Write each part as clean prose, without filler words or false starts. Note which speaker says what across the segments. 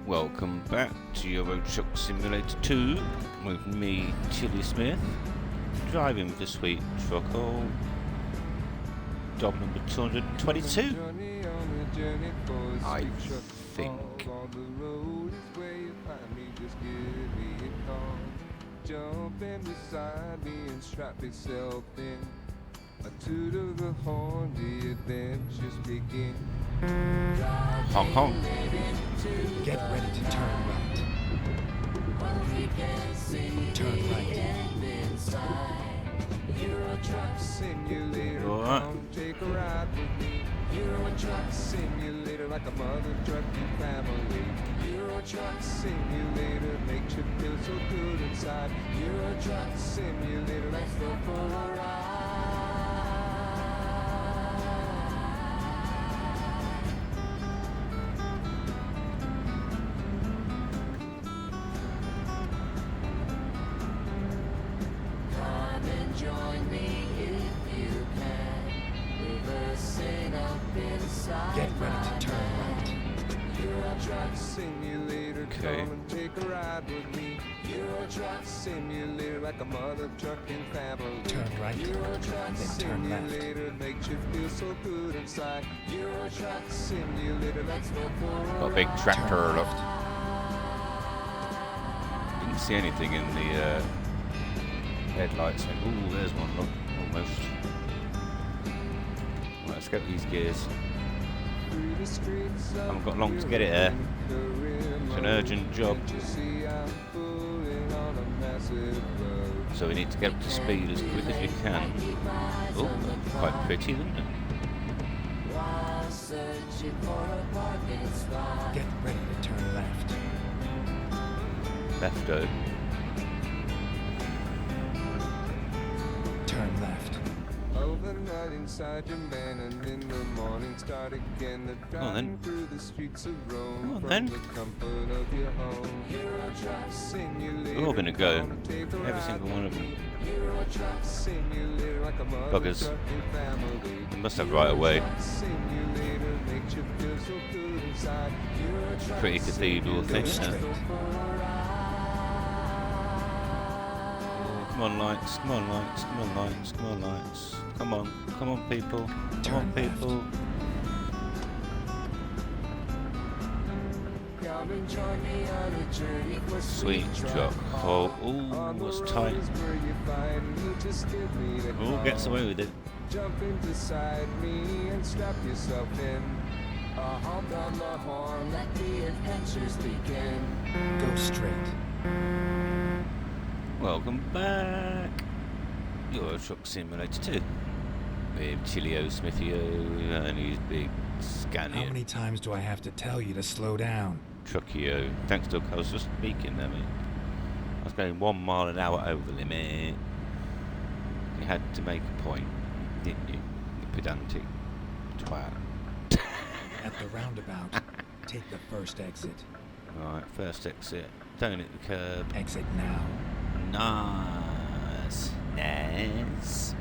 Speaker 1: Welcome back to Euro Truck Simulator 2 with me, Chili Smith, driving this week truck home, job number 222, I think.
Speaker 2: Jump in beside me and strap yourself in. A toot of the horn, the adventures begin.
Speaker 1: Honk honk.
Speaker 3: Get ready to turn right. Turn right.
Speaker 2: Euro Truck Simulator,
Speaker 1: Alright.
Speaker 2: come take a ride with me. Euro Truck Simulator, like a mother trucking family. Euro Truck Simulator makes you feel so good inside. Euro Truck Simulator, let's go for a ride. Come and join me if you can. Reversing up inside.
Speaker 3: Get ready to turn right.
Speaker 2: Euro Truck Simulator,
Speaker 1: Okay.
Speaker 2: come and take a ride with me. Euro Truck Simulator, like a mother trucking family.
Speaker 3: Turn right,
Speaker 2: Euro Truck
Speaker 3: then turn left.
Speaker 2: Simulator makes you feel so good inside. Euro Truck Simulator, let's go for a
Speaker 1: Got a big tractor
Speaker 3: Turn
Speaker 1: look.
Speaker 3: left.
Speaker 1: Didn't see anything in the headlights. Ooh, there's one, look, almost. Right, let's get these gears.
Speaker 2: Through the streets of
Speaker 1: Haven't got long to get it there.
Speaker 2: It's
Speaker 1: It's an urgent job,
Speaker 2: You see I'm pulling on a massive road.
Speaker 1: so we need to get up to speed as quick as we can. Oh, that's quite pretty, isn't it?
Speaker 2: While searching for a parking spot.
Speaker 3: Get ready to turn left.
Speaker 1: Lefto.
Speaker 3: Turn left.
Speaker 2: Overnight inside your man, and in the morning start again. The
Speaker 1: Come on, then.
Speaker 2: driving through the streets of Rome.
Speaker 1: Come on,
Speaker 2: from
Speaker 1: then.
Speaker 2: the comfort of your home. Euro Truck Simulator,
Speaker 1: We're all gonna go.
Speaker 2: come and take a
Speaker 1: Every
Speaker 2: ride
Speaker 1: single
Speaker 2: with
Speaker 1: one of them.
Speaker 2: me. Euro Truck Simulator, like a mother
Speaker 1: Buggers.
Speaker 2: trucking family.
Speaker 1: They must have right away.
Speaker 2: Truck Simulator makes you feel so good inside. Euro Truck
Speaker 1: Pretty cathedral thing,
Speaker 2: Simulator,
Speaker 1: isn't it?
Speaker 2: let's go for a ride.
Speaker 1: Come on, lights, come on, lights, come on, lights, come on, lights. Come on, people, come on,
Speaker 3: Turn
Speaker 1: people.
Speaker 2: Come and join me on a journey for
Speaker 1: Sweet truck. Oh, ooh, was tight. Oh, gets away with it.
Speaker 2: Jump in beside me and strap yourself in. Honk on the horn, let the adventures begin.
Speaker 3: Go straight.
Speaker 1: Welcome back. Euro Truck Simulator 2. With Chilio Smithio and his big
Speaker 3: How
Speaker 1: Scania
Speaker 3: many times do I have to tell you to slow down?
Speaker 1: Truckio. Thanks, Doug. I was just speaking there, mate. I was going 1 mile an hour over the limit. You had to make a point, didn't you? You pedantic twat.
Speaker 3: At the roundabout, take the first exit.
Speaker 1: Right, first exit. Don't hit the curb.
Speaker 3: Exit now.
Speaker 1: Nice. Nice.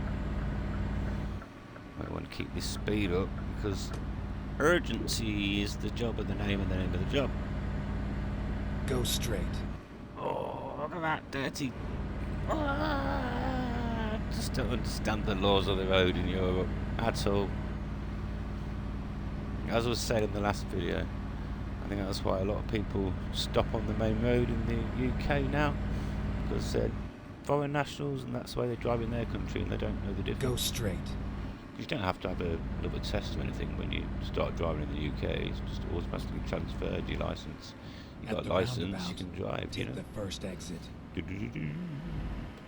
Speaker 1: I want to keep this speed up because urgency is the job of the name of the job.
Speaker 3: Go straight.
Speaker 1: Oh, look at that dirty. Ah, just don't understand the laws of the road in Europe at all. As I was saying in the last video, I think that's why a lot of people stop on the main road in the UK now, because they're foreign nationals and that's why they drive in their country and they don't know the difference.
Speaker 3: Go straight.
Speaker 1: You don't have to have another test or anything when you start driving in the UK. It's just automatically transferred your license. You
Speaker 3: At
Speaker 1: got a
Speaker 3: the
Speaker 1: license, you
Speaker 3: roundabout,
Speaker 1: can drive. You
Speaker 3: Take
Speaker 1: know.
Speaker 3: the first exit.
Speaker 1: Do-do-do-do.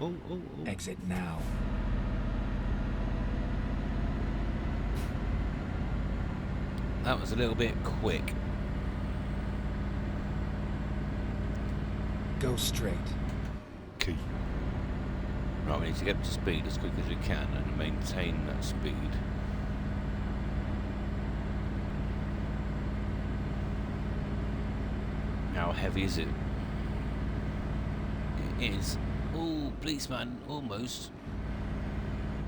Speaker 1: Oh, oh, oh.
Speaker 3: Exit now.
Speaker 1: That was a little bit quick.
Speaker 3: Go straight.
Speaker 1: Okay. Right, we need to get up to speed as quick as we can and maintain that speed. How heavy is it? It is. Oh, policeman, almost.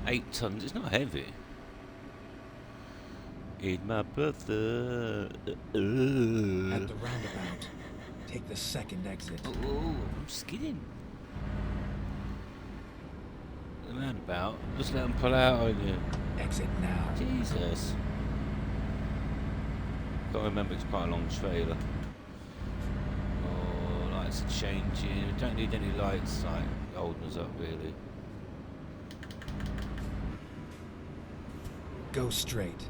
Speaker 1: 8 tons. It's not heavy. In my brother.
Speaker 3: At the roundabout, Take the second exit.
Speaker 1: Oh, I'm skidding. The roundabout. Just let them pull out on you.
Speaker 3: Exit now.
Speaker 1: Jesus. Gotta remember it's quite a long trailer. Oh, lights are changing. Don't need any lights, like holding us up really.
Speaker 3: Go straight.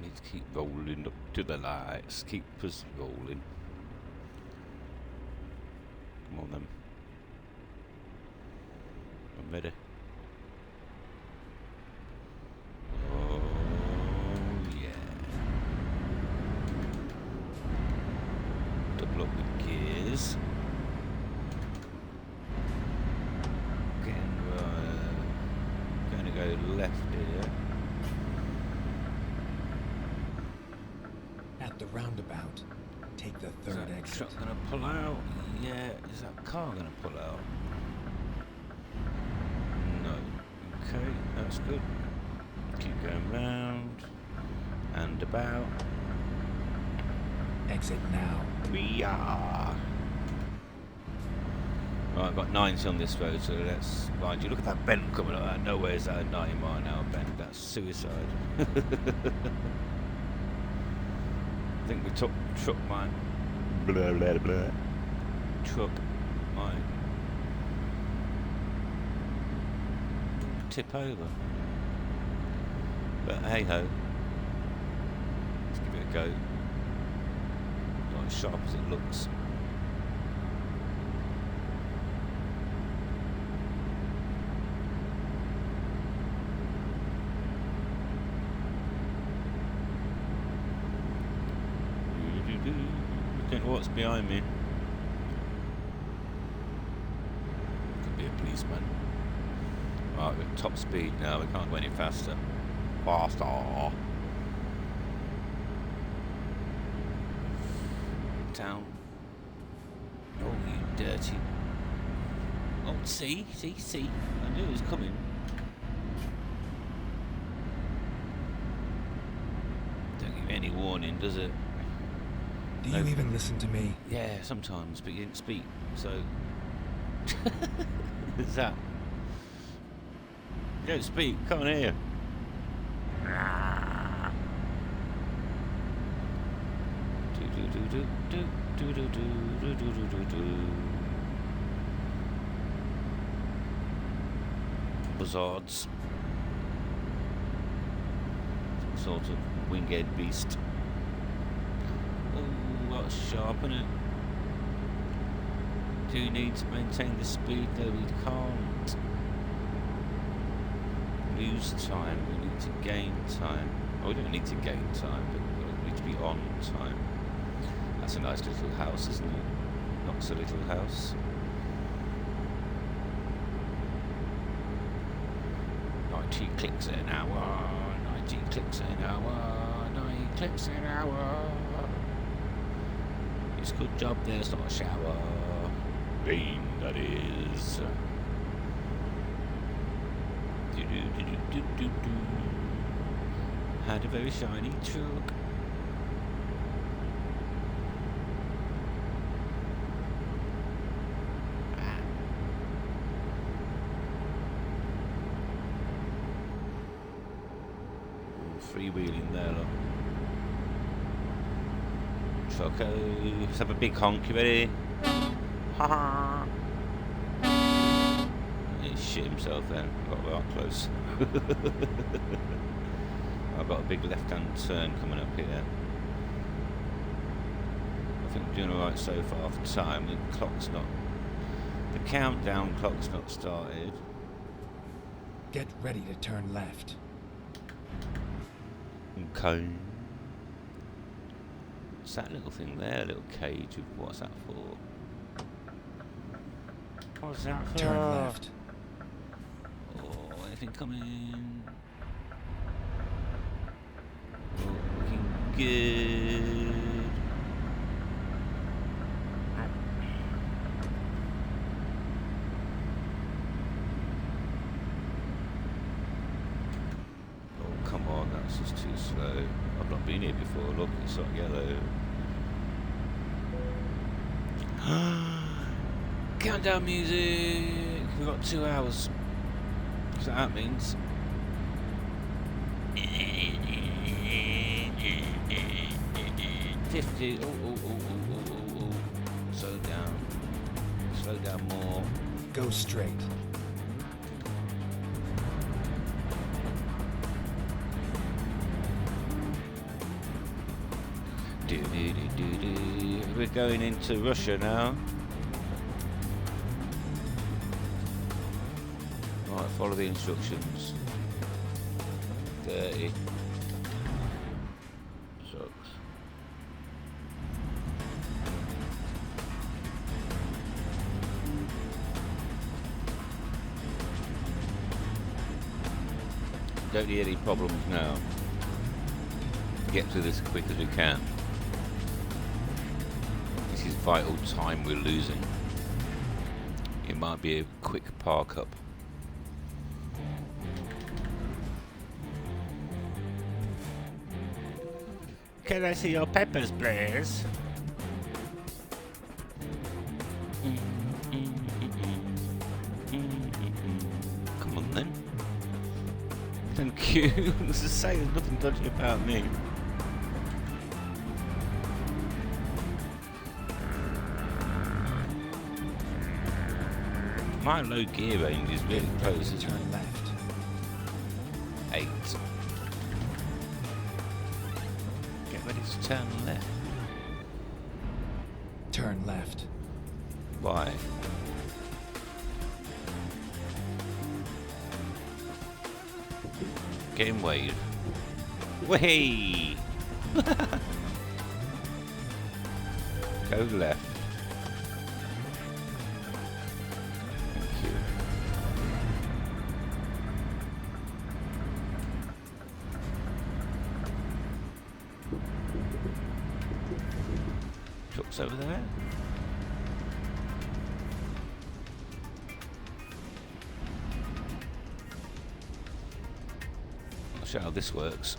Speaker 1: Need to keep rolling up to the lights. Keep us rolling. Come on then. I'm ready. Oh yeah. Double up the gears. Going to go left here.
Speaker 3: At the roundabout, take the
Speaker 1: Is
Speaker 3: third
Speaker 1: that
Speaker 3: exit.
Speaker 1: truck gonna pull out? Yeah. Is that car gonna pull out? No. Okay, that's good. Keep going round and about.
Speaker 3: Exit now.
Speaker 1: We are. Right, I've got 90 on this road, so let's mind you. Look at that bend coming up. Nowhere's that 90 mile an hour bend. That's suicide. I think the truck might blah blah blah. Truck might tip over. But hey ho, let's give it a go. Not as sharp as it looks. Look at what's behind me. Could be a policeman. Right, we're at top speed now, we can't go any faster. Faster. Down. Oh, you dirty. Oh, see? I knew it was coming. Don't give any warning, does it?
Speaker 3: Do you even listen to me?
Speaker 1: Yeah, sometimes, but you didn't speak, so... What's that? You don't speak, can't hear. Buzzards. Some sort of winged beast. Oh, that's sharp, isn't it? Do you need to maintain the speed? No, we can't. Lose time. We need to gain time. Oh, we don't need to gain time, but we need to be on time. That's a nice little house, isn't it? Not so little house. 90 clicks an hour. 90 clicks an hour. 90 clicks an hour. It's a good job there's not a shower. Rain, that is. Do. Had a very shiny truck. Freewheeling there, look. Trucko, let's have a big honk, you ready? Ha ha! He shit himself then, got right close. I've got a big left-hand turn coming up here. I think we're doing alright so far for time. The clock's not... The countdown clock's not started.
Speaker 3: Get ready to turn left.
Speaker 1: Okay. What's that little thing there? A little cage with... What's that for? What's that for?
Speaker 3: Turn left.
Speaker 1: Oh, anything coming? Oh, looking good. Oh, come on, that's just too slow. I've I've been here before. Look, it's like yellow. Countdown music. We've got 2 hours. So that means. 50. Oh. Slow down. Slow down more.
Speaker 3: Go straight.
Speaker 1: We're going into Russia now. Right, follow the instructions. 30. Sucks. Don't need any problems now. Get through this as quick as we can. This is vital time we're losing. It might be a quick park up. Can I see your peppers, please? Come on then. Thank you. As I say, there's nothing dodgy about me. My low gear range is really close.
Speaker 3: Turn left.
Speaker 1: 8. Get ready to turn left.
Speaker 3: Turn left.
Speaker 1: Why? Getting weighed. Way. Go left. Thank you. Trucks over there. I'll show how this works.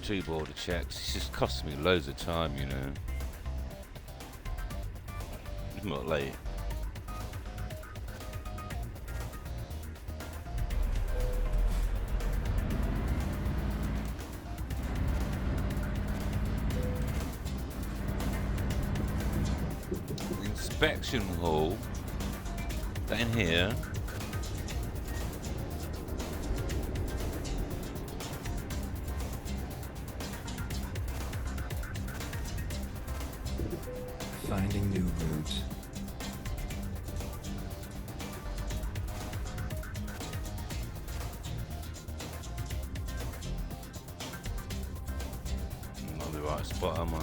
Speaker 1: 2 border checks. It's just costing me loads of time, you know. I'm not late. Inspection hall. That in here.
Speaker 3: Finding new routes.
Speaker 1: I'm not in the right spot, am I?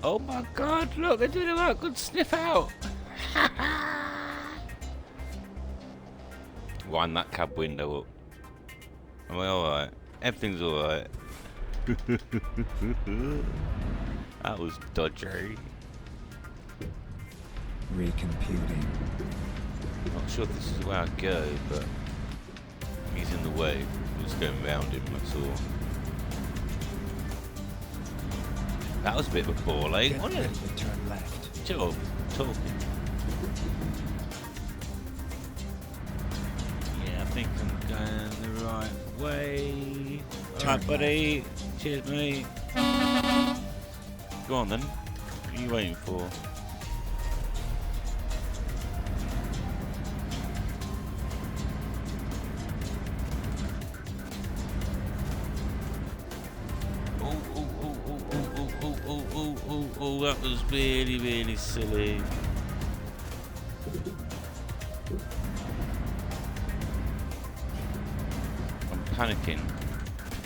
Speaker 1: Oh my god, look, they're doing a right good sniff out. Wind that cab window up. Am I alright? Everything's alright. That was dodgy.
Speaker 3: Recomputing.
Speaker 1: Not sure if this is where I go, but he's in the way. I'm just going round him, that's all. That was a bit of a ball, eh?
Speaker 3: Get
Speaker 1: Wasn't
Speaker 3: ready
Speaker 1: it?
Speaker 3: to turn left.
Speaker 1: Job, talking. Yeah, I think I'm going the right way.
Speaker 3: Turn
Speaker 1: Alright, buddy. Cheers, mate. Go on then. What are you waiting for? Oh, that was really, really silly. I'm panicking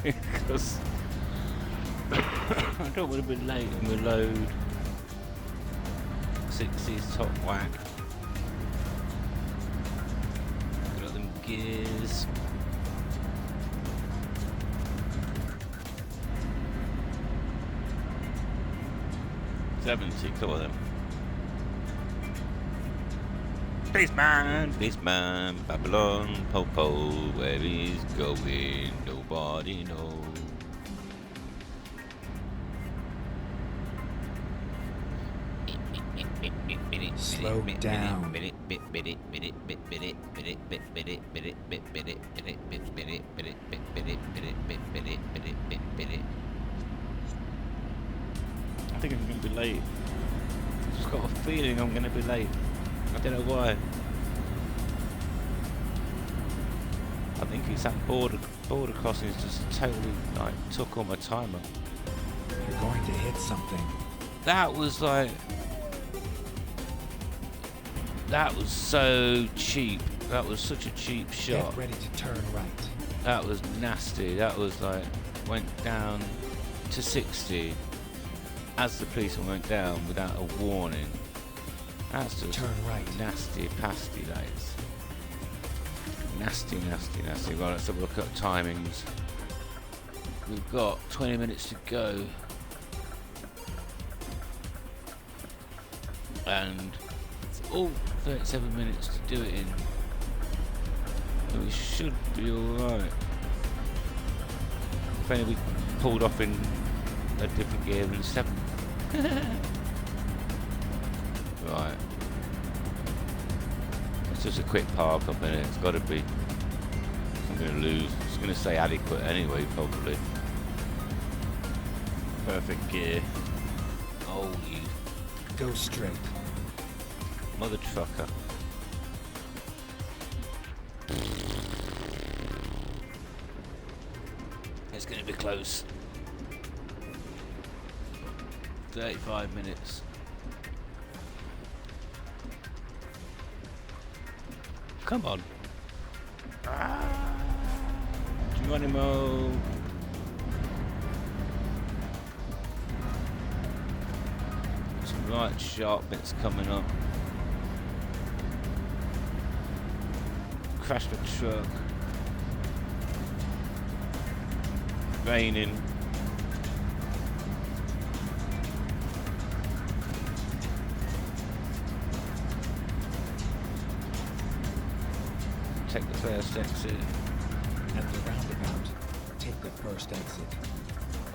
Speaker 1: because I don't want to be late in the load. 60s top whack. Got them gears. 70, come on then. Policeman, Babylon, Popo, where he's going, nobody knows.
Speaker 3: Slow down.
Speaker 1: I think I'm going to be late. I've just got a feeling I'm going to be late. I don't know why. I think it's that border crossing is just totally like took all my time up.
Speaker 3: You're going to hit something.
Speaker 1: That was like, that was so cheap. That was such a cheap shot.
Speaker 3: Get ready to turn right.
Speaker 1: That was nasty. That was like, went down to 60 as the policeman went down without a warning. That's just
Speaker 3: Turn right.
Speaker 1: nasty pasty, that is. Nasty, nasty, nasty. Right, let's have a look at timings. We've got 20 minutes to go. And it's all 37 minutes to do it in. So we should be alright. If only we pulled off in a different gear than 7. Right. It's just a quick park up in it. It's got to be. I'm going to lose. It's going to say adequate anyway, probably. Perfect gear. Oh, you
Speaker 3: Go straight.
Speaker 1: mother trucker. It's going to be close. 35 minutes. Come on. Geronimo. Some right sharp bits coming up. Crashed the truck. Raining. Take the first exit.
Speaker 3: At the roundabout, take the first exit.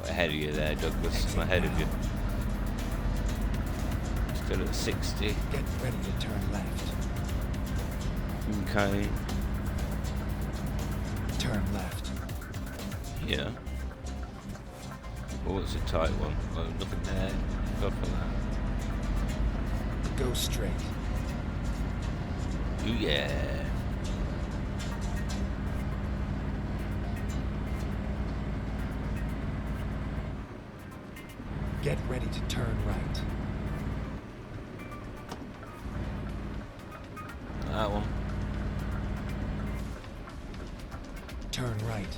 Speaker 1: Ahead of you there, Douglas. I'm ahead of you. Still at 60.
Speaker 3: Get ready to turn left.
Speaker 1: Okay.
Speaker 3: Turn left.
Speaker 1: Yeah. Oh, it's a tight one. Oh, nothing there. God for that.
Speaker 3: Go straight.
Speaker 1: Ooh, yeah.
Speaker 3: Get ready to turn right.
Speaker 1: That one.
Speaker 3: Turn right.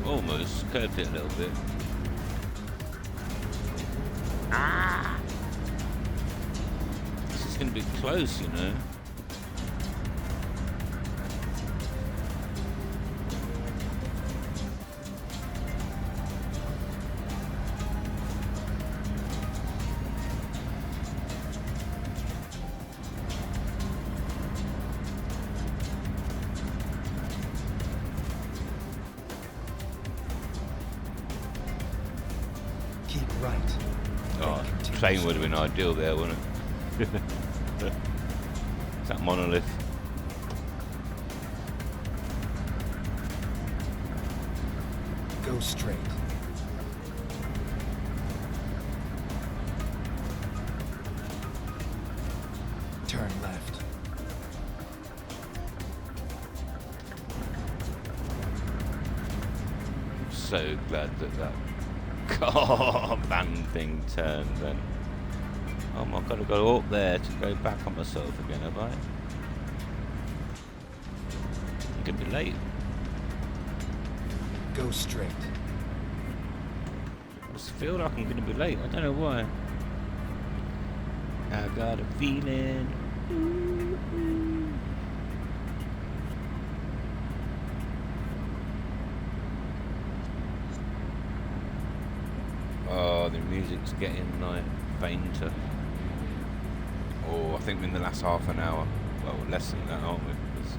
Speaker 1: Almost curved it a little bit. This is going to be close, you know.
Speaker 3: Keep right.
Speaker 1: Oh,
Speaker 3: Then continue
Speaker 1: train would have been ideal there, wouldn't it? It's that monolith.
Speaker 3: Go straight. Turn left.
Speaker 1: So glad that van thing turned then. Oh my god, I've got to go up there to go back on myself again, have I? I'm going to be late.
Speaker 3: Go straight.
Speaker 1: I just feel like I'm going to be late. I don't know why. I got a feeling. music's getting like fainter. Oh, I think we're in the last half an hour. Well, less than that, aren't we? It's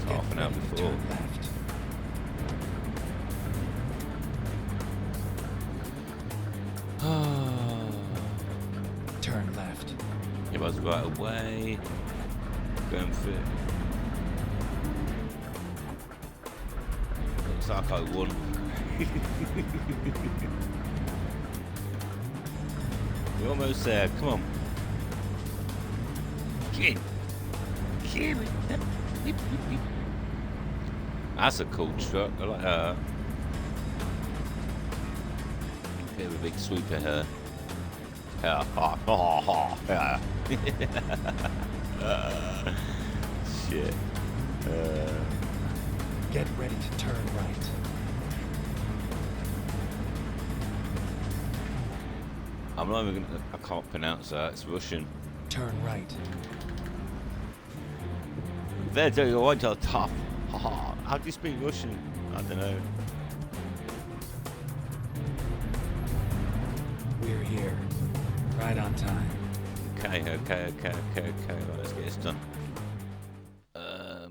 Speaker 1: half an hour
Speaker 3: ready to
Speaker 1: before.
Speaker 3: turn left. Turn left.
Speaker 1: It was right away. Going for it. Looks like I won. We're almost there. Come on. Get in. That's a cool truck. I like that. Bit of a big sweep of her. Yeah. Yeah. Shit.
Speaker 3: Get ready to turn right.
Speaker 1: I'm not even gonna. I can't pronounce that. It's Russian.
Speaker 3: Turn right.
Speaker 1: They're doing a one to tough. How do you speak Russian? I don't know.
Speaker 3: We're here. Right on time.
Speaker 1: Okay. Right, let's get this done.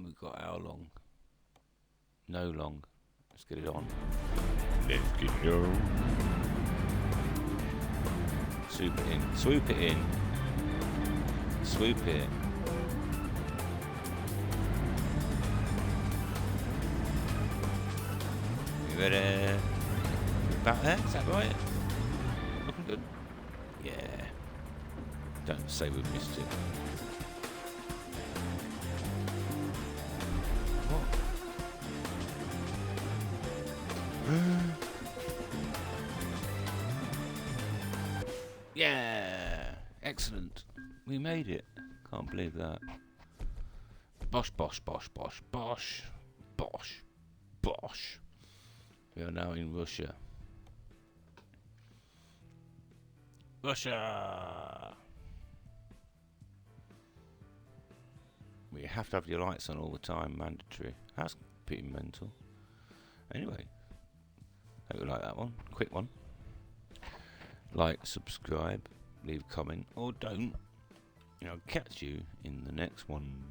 Speaker 1: We've got how long? No long. Let's get it on. Let's get it on. Swoop it in. Swoop it in. Swoop it. You ready? About there? Is that right? Looking good? Yeah. Don't say we've missed it. What? Yeah! Excellent. We made it. Can't believe that. Bosh. We are now in Russia. Russia! We have to have your lights on all the time, mandatory. That's pretty mental. Anyway, hope you like that one. Quick one. Like, subscribe, leave a comment, or don't. And I'll catch you in the next one.